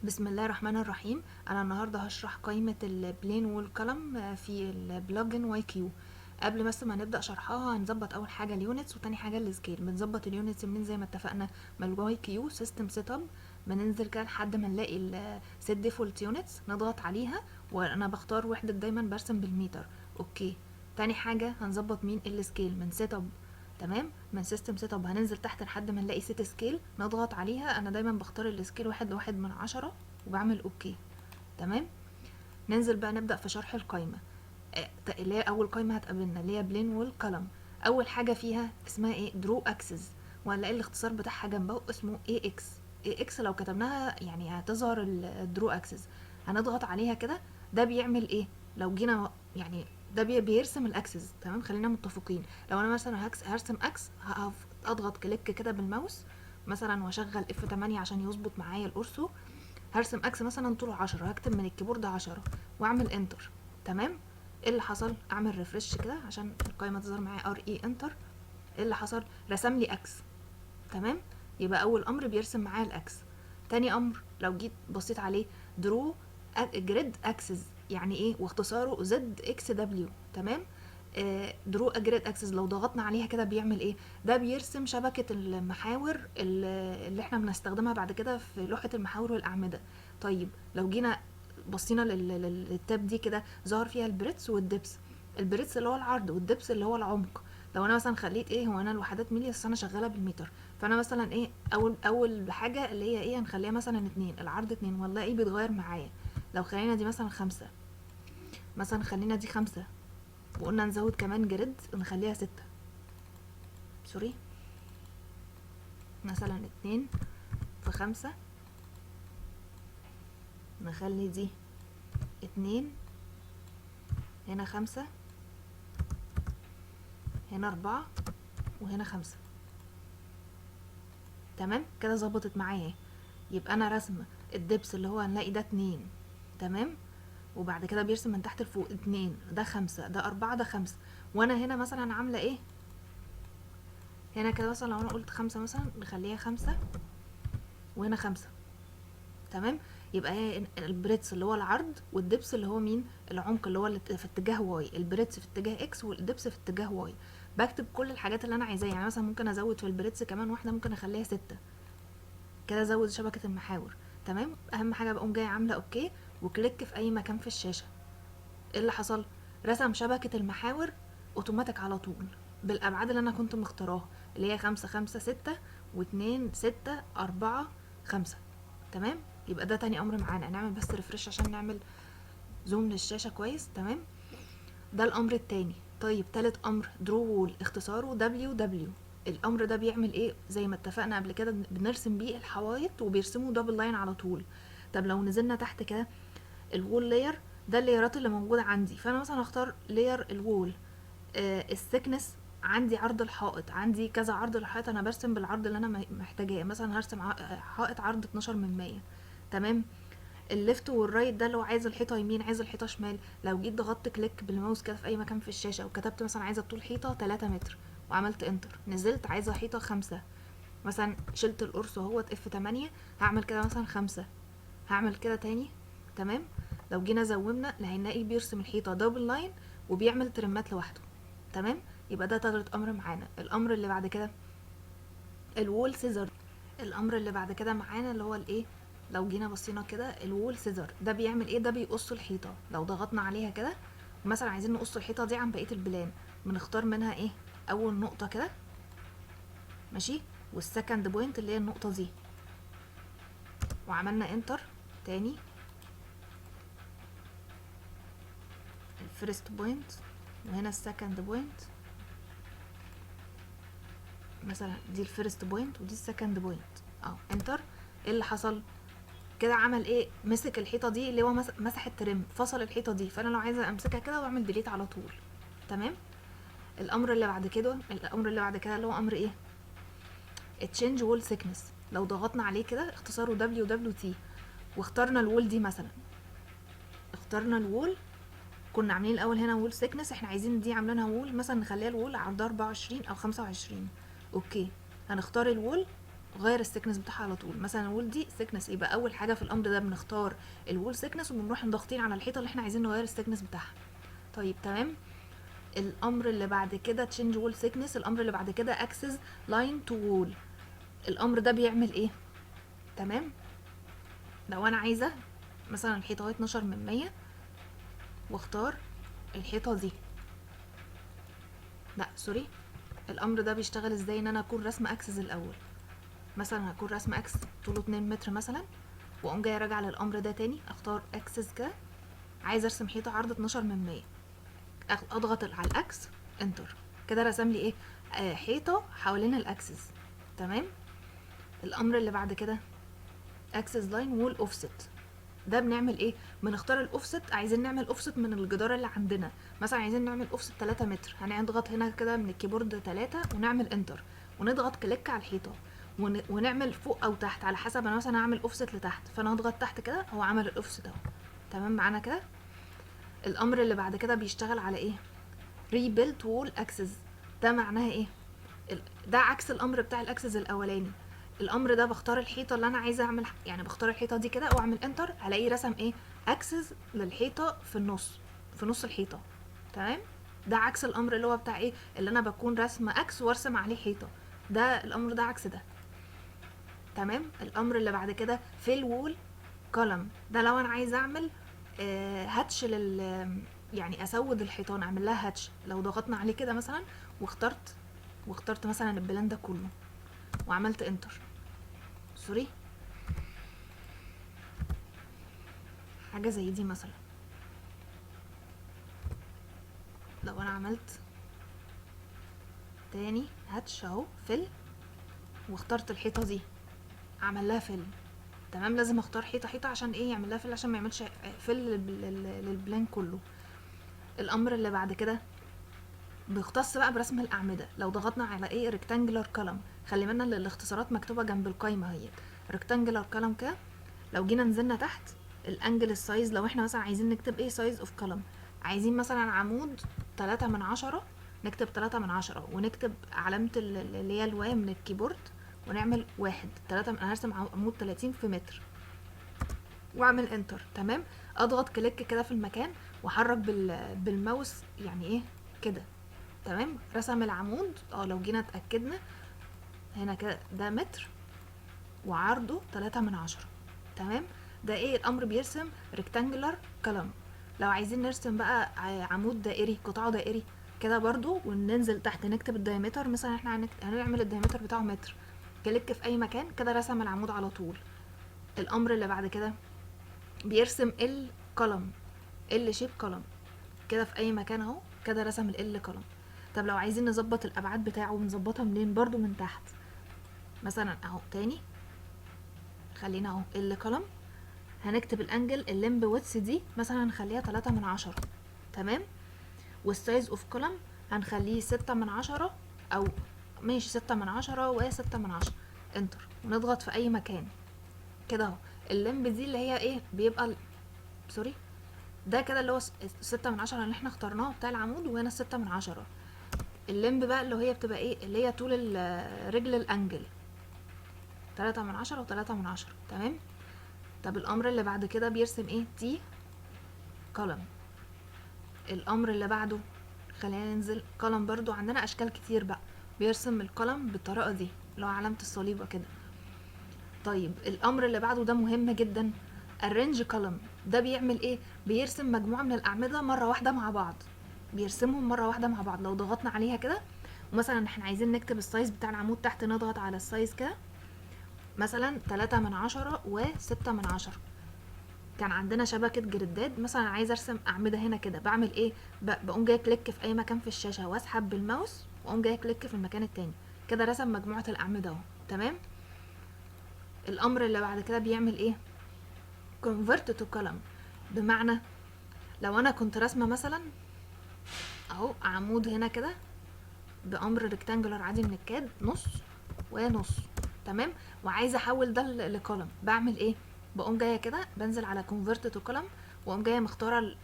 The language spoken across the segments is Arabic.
بسم الله الرحمن الرحيم. انا النهارده هشرح قائمه البلين والكولم في البلجن واي كيو. قبل بس ما نبدا شرحها هنظبط اول حاجه اليونتس وتاني حاجه السكيل. بنظبط اليونتس منين؟ زي ما اتفقنا من الواي كيو سيستم سيت اب. بننزل كده لحد ما نلاقي السيت ديفولت يونتس نضغط عليها، وانا بختار وحده دايما برسم بالمتر. اوكي. تاني حاجه هنظبط مين؟ السكيل من سيت اب. تمام، من سيستم سيت اب هننزل تحت لحد ما نلاقي سيت سكيل نضغط عليها. انا دايما بختار السكيل 1/1 وبعمل اوكي. تمام. ننزل بقى نبدا في شرح القايمه. اللي هي اول قايمه هتقابلنا اللي هي بلين والكولم. اول حاجه فيها اسمها ايه؟ درو اكسس، وهنلاقي الاختصار بتاعها جنبه اسمه اي اكس. اي اكس لو كتبناها يعني هتظهر الدرو اكسس. هنضغط عليها كده. ده بيعمل ايه؟ لو جينا يعني ده بيرسم الاكسس. تمام، خلينا متفقين. لو انا مثلا هرسم اكس اضغط كليك كده بالماوس مثلا واشغل F8 عشان يظبط معايا القرصو. هرسم اكس مثلا طوله 10، هكتب من الكيبورد 10 واعمل انتر. تمام. ايه اللي حصل؟ اعمل ريفرش كده عشان القائمه تظهر معايا ار اي انتر. ايه اللي حصل؟ رسم لي اكس. تمام. يبقى اول امر بيرسم معايا الاكس. تاني امر لو جيت بصيت عليه درو جريد اكسس، يعني ايه؟ واختصاره زد اكس دبليو. تمام. درو جريد اكسس لو ضغطنا عليها كده بيعمل ايه؟ ده بيرسم شبكه المحاور اللي احنا بنستخدمها بعد كده في لوحه المحاور والاعمده. طيب لو جينا بصينا للتاب دي كده ظهر فيها البريتس والدبس. البريتس اللي هو العرض والدبس اللي هو العمق. لو انا مثلا خليت ايه، هو انا الوحدات ملي بس انا شغاله بالمتر، فانا مثلا ايه اول حاجه اللي هي ايه هنخليها مثلا 2، العرض 2 والله ايه بيتغير معايا. لو خلينا دي مثلا 5، مثلا خلينا دي 5، وقلنا نزود كمان جريد نخليها 6. سوري، مثلا 2 في 5 نخلي دي 2، هنا 5، هنا 4، وهنا 5. تمام كده ظبطت معايا. يبقى انا رسمه الدبس اللي هو هنلاقي ده 2. تمام. وبعد كده بيرسم من تحت لفوق 2، ده 5، ده 4، ده 5. وانا هنا مثلا عامله ايه؟ هنا كده مثلا لو انا قلت 5 مثلا نخليها 5، وهنا 5. تمام. يبقى هي البريتس اللي هو العرض والدبس اللي هو مين؟ العمق اللي هو اللي في اتجاه واي. البريتس في اتجاه اكس والدبس في اتجاه واي. بكتب كل الحاجات اللي انا عايزاها. يعني مثلا ممكن ازود في البريتس كمان واحده، ممكن اخليها 6 كده، ازود شبكه المحاور. تمام. اهم حاجه بقوم جايه عامله اوكي وكليك في اي مكان في الشاشه. ايه اللي حصل؟ رسم شبكه المحاور اوتوماتيك على طول بالابعاد اللي انا كنت مختاراها، اللي هي 5 5 6 و2 6 4 5. تمام. يبقى ده تاني امر معانا. نعمل بس ريفرش عشان نعمل زوم للشاشه كويس. تمام. ده الامر التاني. طيب تالت امر درو وول، اختصاره دبليو دبليو. الامر ده بيعمل ايه؟ زي ما اتفقنا قبل كده بنرسم بيه الحوايط وبيرسموا دبل لاين على طول. طب لو نزلنا تحت كده الوول لاير، ده الليرات اللي موجوده عندي. فانا مثلا هختار لاير الوول. الثيكنس عندي عرض الحائط، عندي كذا عرض للحائط، انا برسم بالعرض اللي انا محتاجاه. مثلا هرسم حائط عرض 12 من 100. تمام. الليفت والرايت ده اللي هو عايز الحيطه يمين عايز الحيطه شمال. لو جيت ضغطت كليك بالماوس كده في اي مكان في الشاشه وكتبت مثلا عايزه طول حيطه 3 متر وعملت انتر، نزلت عايزه حيطه 5، مثلا شلت القرص اهوت F8 هعمل كده مثلا 5، هعمل كده تاني. تمام. لو جينا زومنا هنلاقي بيرسم الحيطه دبل لاين وبيعمل ترمات لوحده. تمام. يبقى ده تالت امر معانا. الامر اللي بعد كده الوول سيزر. الامر اللي بعد كده معانا اللي هو الايه؟ لو جينا بصينا كده الوول سيزر ده بيعمل ايه؟ ده بيقص الحيطه. لو ضغطنا عليها كده مثلا عايزين نقص الحيطه دي عن بقيه البلان، بنختار منها ايه؟ اول نقطه كده، ماشي، والسكند بوينت اللي هي النقطه دي، وعملنا انتر. تاني الفيرست بوينت، وهنا السكند بوينت، مثلا دي الفيرست بوينت ودي السكند بوينت. انتر. ايه اللي حصل؟ كده عمل ايه؟ مسك الحيطه دي اللي هو مسح الترم، فصل الحيطه دي. فانا لو عايزه امسكها كده واعمل ديليت على طول. تمام. الامر اللي بعد كده اللي هو امر ايه؟ تشينج وول سيكنس. لو ضغطنا عليه كده اختصاره دبليو دبليو تي، واخترنا الوول دي مثلا، اخترنا الوول. كنا عاملين الاول هنا وول سيكنس، احنا عايزين دي عاملينها وول مثلا نخليها الوول عرضها 24 او 25. اوكي. هنختار الوول غير السكنس بتاعها على طول. مثلا الوول دي سكنس، يبقى اول حاجه في الامر ده بنختار الوول سكنس وبنروح ضاغطين على الحيطه اللي احنا عايزين نغير السكنس بتاعها. طيب تمام. الامر اللي بعد كده تشينج وول سيكنس. الامر اللي بعد كده اكسس لاين تو وول. الامر ده بيعمل ايه؟ تمام. لو انا عايزه مثلا الحيطه 12 من 100 واختار الحيطه دي، لا سوري، الامر ده بيشتغل ازاي؟ ان انا اكون رسمه اكسس الاول، مثلا هكون رسمه اكس طوله 2 متر مثلا، واقوم جايه راجعه للامر ده تاني، اختار اكسس كده، عايزه ارسم حيطه عرض 12 من 100، اضغط على الاكس انتر، كده رسم لي ايه؟ حيطه حوالين الاكسس. تمام. الامر اللي بعد كده اكسس لاين وول اوفست. ده بنعمل ايه؟ بنختار الاوفست، عايزين نعمل اوفست من الجدار اللي عندنا، مثلا عايزين نعمل اوفست 3 متر، هنضغط هنا كده من الكيبورد 3 ونعمل انتر، ونضغط كليك على الحيطه، ونعمل فوق او تحت على حسب. انا مثلا هعمل اوفست لتحت، فانا هضغط تحت كده، هو عمل الاوفست اهو. تمام معانا كده. الامر اللي بعد كده بيشتغل على ايه؟ ريبيلت وول اكسس. ده معناها ايه؟ ده عكس الامر بتاع الاكسس الاولاني. الامر ده بختار الحيطه اللي انا عايزه اعمل، يعني بختار الحيطه دي كده واعمل انتر، هلاقيه رسم ايه؟ اكسس للحيطه في النص، في نص الحيطه. تمام. ده عكس الامر اللي هو بتاع ايه؟ اللي انا بكون رسمه اكس وارسم عليه حيطه. ده الامر ده عكس ده. تمام. الامر اللي بعد كده فيل وول كولم. ده لو انا عايزه اعمل هاتش يعني اسود الحيطان، اعمل لها هاتش. لو ضغطنا عليه كده مثلا واخترت مثلا البلان ده كله وعملت انتر، سوري، حاجه زي دي مثلا، لو انا عملت تاني هاتش اهو فيل واخترت الحيطه دي عمل لها فيل. تمام. لازم اختار حيطه حيطه عشان ايه؟ يعمل لها فيل، عشان ما يعملش فيل للبلان كله. الامر اللي بعد كده بيختص بقى برسم الاعمده. لو ضغطنا على ايه؟ ريكتانجلر كولم. خلي بالنا ان الاختصارات مكتوبه جنب القايمه اهي، ريكتانجلر كولم كده. لو جينا نزلنا تحت الانجل السايز، لو احنا مثلا عايزين نكتب ايه؟ سايز اوف كولم، عايزين مثلا عمود 3/10، نكتب 3/10 ونكتب علامة اللي هي الواي من الكيبورد ونعمل 1 3. انا هرسم عمود 30 في متر واعمل انتر. تمام. اضغط كليك كده في المكان واحرك بالماوس يعني ايه كده. تمام. رسم العمود. لو جينا اتأكدنا هنا كده ده متر وعرضه 3/10. تمام. ده ايه؟ الامر بيرسم ريكتانجلر كولم. لو عايزين نرسم بقى عمود دائري، قطاع دائري كده برضو، وننزل تحت نكتب الدايمتر، مثلا احنا هنعمل الدايمتر بتاعه متر، كليك في اي مكان كده رسم العمود على طول. الامر اللي بعد كده بيرسم الكولم، ال شيب كولم، كده في اي مكان اهو كده رسم ال كولم. طب لو عايزين نظبط الابعاد بتاعه نظبطها منين؟ برضو من تحت، مثلا اهو تاني خلينا اهو ال كولم، هنكتب الانجل الليمب ويدث دي مثلا هنخليها 3/10. تمام. والسايز اوف كولم هنخليه 6/10، او ماشي 6/10 و6/10، انتر، ونضغط في اي مكان كده اهو. الليمب دي اللي هي ايه؟ بيبقى سوري، ده كده اللي هو 6/10 اللي احنا اخترناه بتاع العمود، وهنا 6/10. الليمب بقى اللي هي بتبقى ايه؟ اللي هي طول رجل الانجل 3/10 و3/10. تمام. طب الامر اللي بعد كده بيرسم ايه؟ تي كولم. الامر اللي بعده خلينا ننزل كولم، برضو عندنا اشكال كتير بقى، بيرسم الكولم بالطريقه دي اللي هو علامه الصليبه كده. طيب الامر اللي بعده ده مهم جدا، الرينج كولم. ده بيعمل ايه؟ بيرسم مجموعه من الاعمده مره واحده مع بعض، بيرسمهم مره واحده مع بعض. لو ضغطنا عليها كده ومثلا احنا عايزين نكتب السايز بتاع العمود تحت، نضغط على السايز كده مثلا 3/10 و6/10. كان عندنا شبكة جريدات، مثلا عايزة ارسم اعمدة هنا كده، بعمل ايه؟ بقوم جاي كليك في اي مكان في الشاشة واسحب بالماوس واقوم جاي كليك في المكان التاني، كده رسم مجموعة الاعمدة اهو. تمام. الامر اللي بعد كده بيعمل ايه؟ convert to column. بمعنى لو انا كنت رسمة مثلا اهو عمود هنا كده بامر ريكتانجلر عادي من الكاد، نص ونص، تمام، وعايزه احول ده لكولم، بعمل ايه؟ بقوم جايه كده بنزل على convert to column واقوم جايه مختاره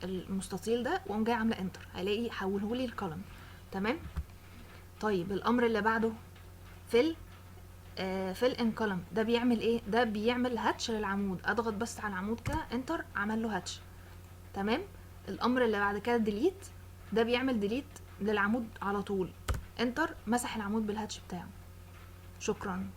المستطيل ده واقوم جايه عامله انتر، هلاقي حولهولي الكولم. تمام. طيب الامر اللي بعده fill في الان كولم ده بيعمل ايه؟ ده بيعمل هاتش للعمود، اضغط بس على العمود كده انتر، عمل له هاتش. تمام. الامر اللي بعد كده ديليت، ده بيعمل ديليت للعمود على طول، انتر، مسح العمود بالهاتش بتاعه. شكرا.